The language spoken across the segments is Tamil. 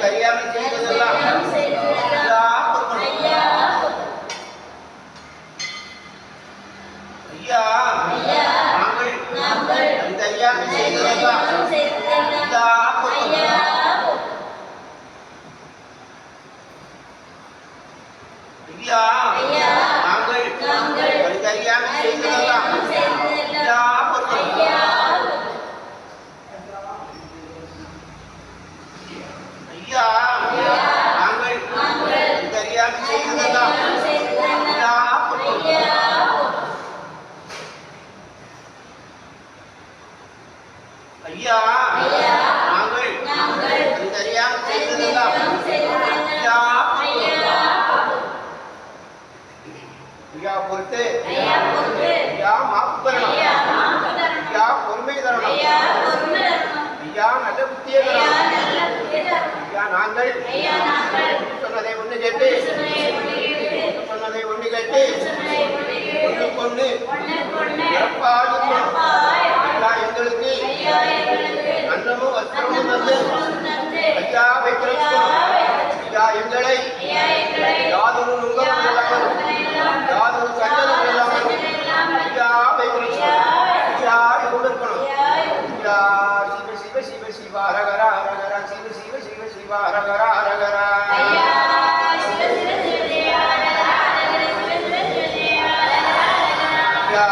அறியாமல் செய்ததெல்லாம் ஐயா நாங்கள் இந்த அறியாமல் செய்ததெல்லாம் ஐயா நாங்கள் இந்த அறியாமல் செய்ததெல்லாம் ஐயா நாங்கள் இந்த அறியாமல் செய்ததெல்லாம் ஐயா நாங்கள் இந்த அறியாமல் செய்ததெல்லாம் ஐயா பொறுத்து ஐயா மாப்பு தரணும் ஐயா பொறுமை தரணும் ஐயா நல்ல புத்தியை தரணும் ஐயா நாங்கள் சொன்னதை ஒன்று கேட்டு சொன்னதை ஒன்று கேட்டு ஒன்றுக்கொண்டு ஐயா எங்களுக்கு அன்னமும் வஸ்திரமும் தந்து ஐயா வைக்கிறோம் ஐயா எங்களை யாதொரு நுங்கமும் இல்லாமல் யாதொரு சஞ்சலம் இல்லாமல் ஐயா வைக்கிறோம் ஐயா எவ்வளவு இருக்கணும் ஐயா சிவ சிவ சிவ சிவ அரகரா அரகரா சிவ சிவ சிவ சிவ அரகரா அரகரா ஐயா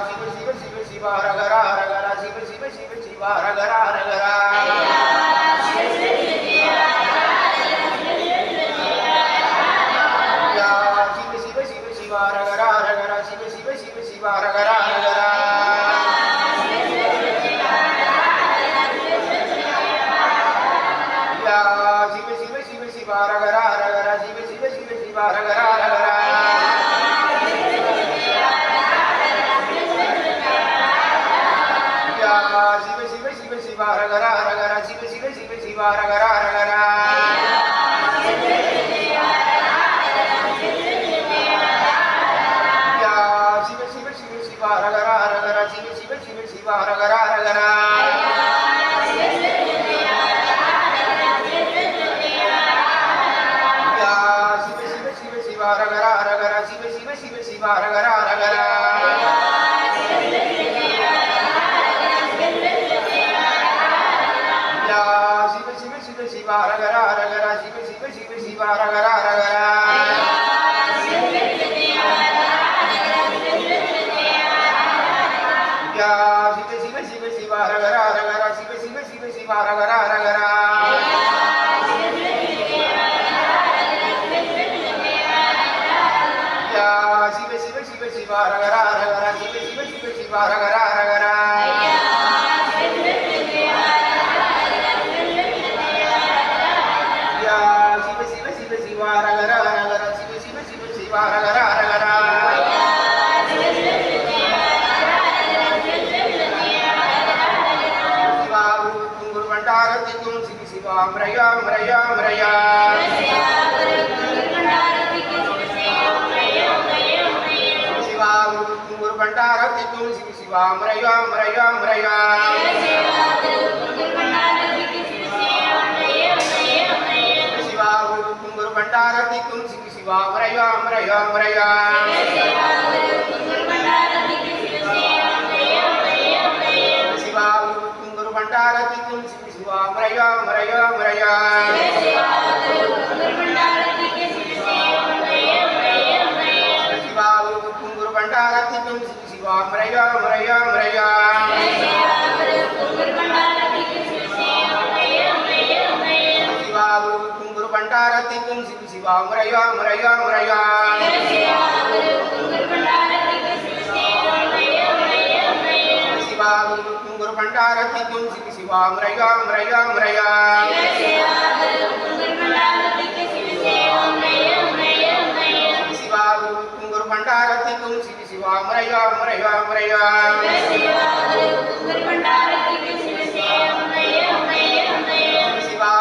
சிவ சிவ சிவ சிவ அரகரா அரகரா சிவ சிவ சிவ சிவ அரகரா அரகரா அரகரா அரகரா சிவ சிவ சிவ சிவ அரகரா அரகரா சிவ சிவ சிவ சிவ அரகரா அரகரா சிவ சிவ சிவ சிவ அரகரா அரகரா சிவ சிவ சிவ சிவ அரகரா அரகரா சிவ சிவ சிவ சிவ அரகரா அரகரா அரகரா அரகரா சிவ சிவ சிவ சிவ அரகரா அரகரா சிவ சிவ சிவ சிவ அரகரா அரகரா சிவ சிவ சிவ சிவ அரகரா அரகரா சிவ சிவ சிவ சிவ அரகரா அரகரா சிவ சிவ சிவ சிவ அரகரா அரகரா சிவ சிவ சிவ சிவ அரகரா அரகரா சிவ சிவ சிவ சிவ அரகரா அரகரா சிவ சிவ சிவ சிவ அரகரா அரகரா சிவ சிவ சிவ சிவ அரகரா அரகரா சிவ சிவ சிவ சிவ அரகரா அரகரா சிவ சிவ சிவ சிவ அரகரா அரகரா பண்டாரத்திக்கும் சிவ சிவா மிரயா மிரயா மிரயா சிவா குரு பண்டாரத்திக்கும் சிவ சிவா மிரயா மிரயா மிரயா சிவா குரு பண்டாரத்திக்கும் சிவ சிவா மிரயா மிரயா மிரயா சிவா குரு பண்டாரத்திக்கும் சிவ சிவா மிரயா மிரயா மிரயா சிவா குரு பண்டாரத்திக்கும் சிவ சிவா மிரயா மிரயா மிரயா சிவா குரு பண்டாரத்திக்கும் சிவ சிவா மிரயா மிரயா மிரயா சிவா குரு பண்டாரத்திக்கும் சிவ சிவா மிரயா மிரயா மிரயா சிவா குரு பண்டாரத்திக்கும் சிவ சிவா மிரயா மிரயா மிரயா சிவா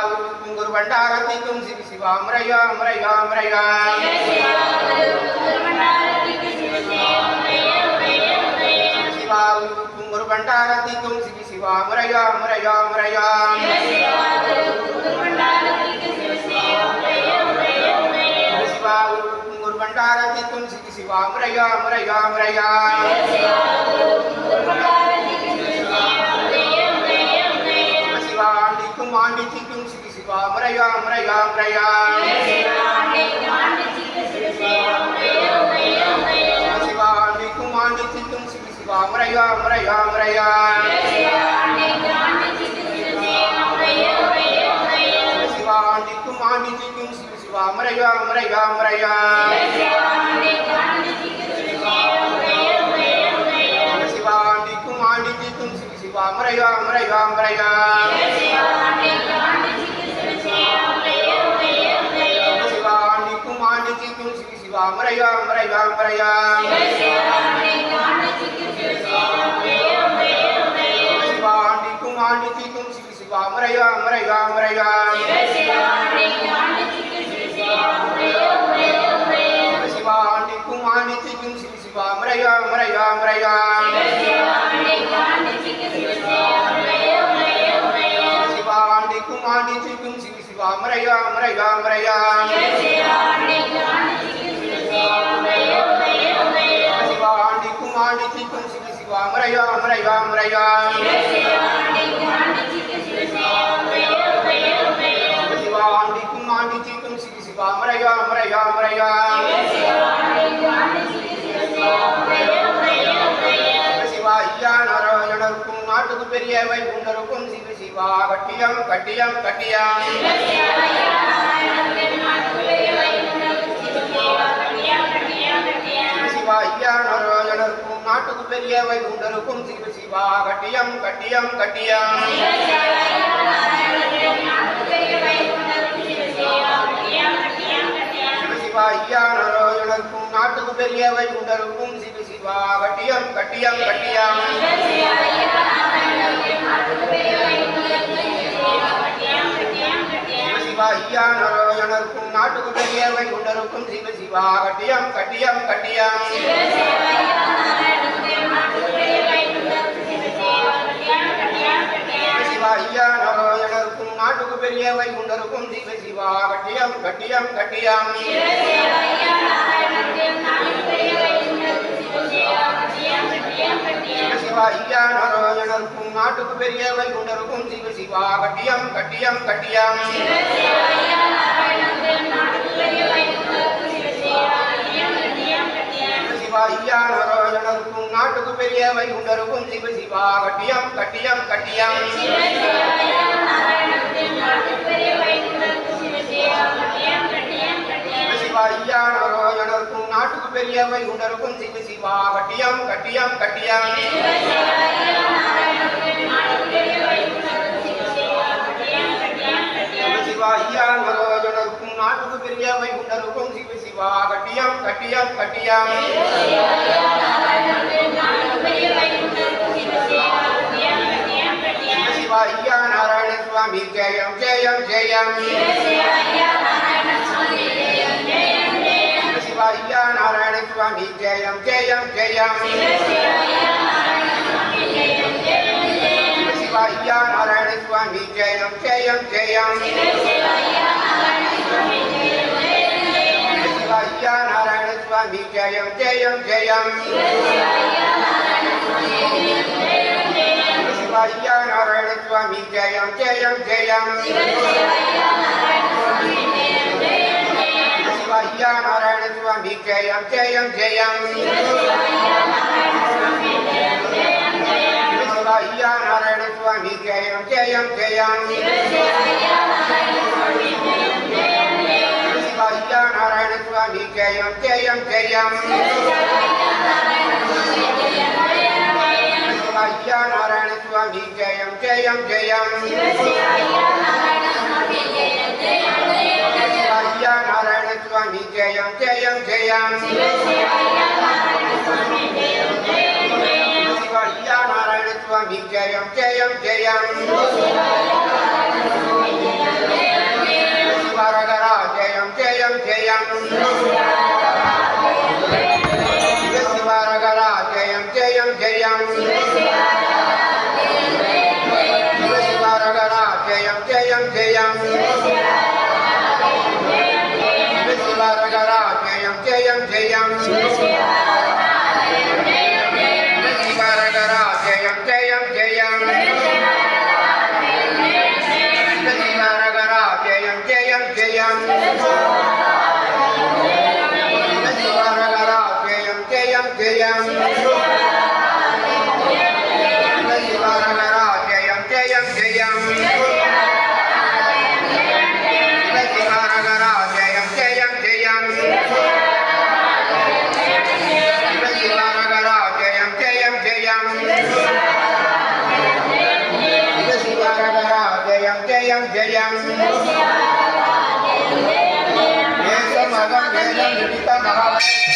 குரு பண்டாரத்திக்கும் சிவ சிவா மிரயா மிரயா மிரயா சிவா குரு பண்டாரத்திக்கும் சிவ சிவா மிரயா மிரயா மிரயா சிவா முரையா முரையா முரையா சிவா ஆண்டிக்கும் ஆண்டிக்கும் சிவ சிவா முரையா முரையா முரையா சிவா ஆண்டிக்கும் ஆண்டிக்கும் சிவ சிவா முரையா முரையா முரையா சிவா ஆண்டிக்கும் ஆண்டிக்கும் சிவ சிவா முரையா முரையா முரையா சிவா ஆண்டிக்கும் ஆண்டிக்கும் சிவ சிவா முரையா முரையா முரையா சிவா ஆண்டிக்கும் ஆண்டிக்கும் சிவ சிவா முரையா முரையா முரையா சிவா ஆண்டிக்கும் ஆண்டிக்கும் சிவ சிவா முரையா முரையா முரையா சிவா ஆண்டிக்கும் ஆண்டிக்கும் சிவ சிவா முரையா முரையா முரையா சிவா ஆண்டிக்கும் ஆண்டிக்கும் சிவ சிவா முரையா முரையா முரையா சிவா ஆண்டிக்கும் ஆண்டிக்கும் சிவ சிவா முரையா முரையா முரையா சிவா ஆண்டிக்கும் ஆண்டிக்கும் சிவ சிவா முரையா முரையா முரையா சிவா ஐயா நாராயணருக்கும் நாட்டுக்கு பெரிய வைகுண்டருக்கும் சிவ சிவா கட்டியம் கட்டியம் கட்டியம் சிவா ஐயா நாராயணருக்கும் நாட்டுக்கு பெரிய வைகுண்டருக்கும் சிவ சிவா கட்டியம் கட்டியம் கட்டியம் சிவா ஐயா நாராயணருக்கும் நாட்டுக்கு பெரிய வைகுண்டருக்கும் சிவ சிவா கட்டியம் கட்டியம் கட்டியம் சிவா ஐயா நாராயணருக்கும் நாட்டுக்கு பெரிய வைகுண்டருக்கும் சிவ சிவா கட்டியம் கட்டியம் கட்டியம் சிவா ஐயா நாராயணருக்கும் நாட்டுக்கு பெரிய வைகுண்டருக்கும் சிவ சிவா கட்டியம் கட்டியம் கட்டியம் சிவா ஐயா நாராயணருக்கும் நாட்டுக்கு பெரிய வைகுண்டருக்கும் சிவ சிவா கட்டியம் கட்டியம் கட்டியம் சிவா ஐயா நாராயணருக்கும் நாட்டுக்கு பெரிய வைகுண்டருக்கும் சிவ சிவா கட்டியம் கட்டியம் கட்டியம் சிவா ஐயா நாராயணருக்கும் நாட்டுக்கு பெரிய வைகுண்டருக்கும் சிவ சிவா கட்டியம் கட்டியம் கட்டியம் சிவா ஐயா நாராயணருக்கும் நாட்டுக்கு பெரிய வைகுண்டருக்கும் சிவ சிவா கட்டியம் கட்டியம் கட்டியம் சிவா ஐயா நாராயண சுவாமி ஜெயம் ஜெயம் ஜெயம் சிவா ஐயா நாராயண சுவாமி ஜெயம் ஜெயம் ஜெயம் சிவா ஐயா நாராயண சுவாமி ஜெயம் ஜெயம் ஜெயம் சிவா ஐயா நாராயண சுவாமி ஜெயம் ஜெயம் ஜெயம் சிவா ஐயா நாராயண சுவாமி ஜெயம் ஜெயம் ஜெயம் சிவா ஐயா நாராயண சுவாமி ஜெயம் ஜெயம் ஜெயம் சிவா ஐயா நாராயண சுவாமி ஜெயம் ஜெயம் ஜெயம் சிவா ஐயா நாராயண சுவாமி ஜெயம் ஜெயம் ஜெயம் சிவா ஐயா நாராயண சுவாமி ஜெயம் ஜெயம் ஜெயம் சிவா ஐயா நாராயண சுவாமி ஜெயம் ஜெயம் ஜெயம் சிவா ஐயா நாராயண சுவாமி ஜெயம் ஜெயம் ஜெயம் சிவரகரா ஜெயம் ஜெயம் ஜெயம் சிவரகரா ஜெயம் ஜெயம் ஜெயம் சிவரகரா ஜெயம் ஜெயம் ஜெயம் சிவரகரா ஜெயம் ஜெயம் ஜெயம் జయం శివశివరగర జయం జయం జయం శివశివరగర జయం జయం జయం శివశివరగర జయం జయం జయం శివశివరగర జయం జయం జయం శివశివరగర జయం జయం జయం ఏకమగం వేదం విదిత మహాబలి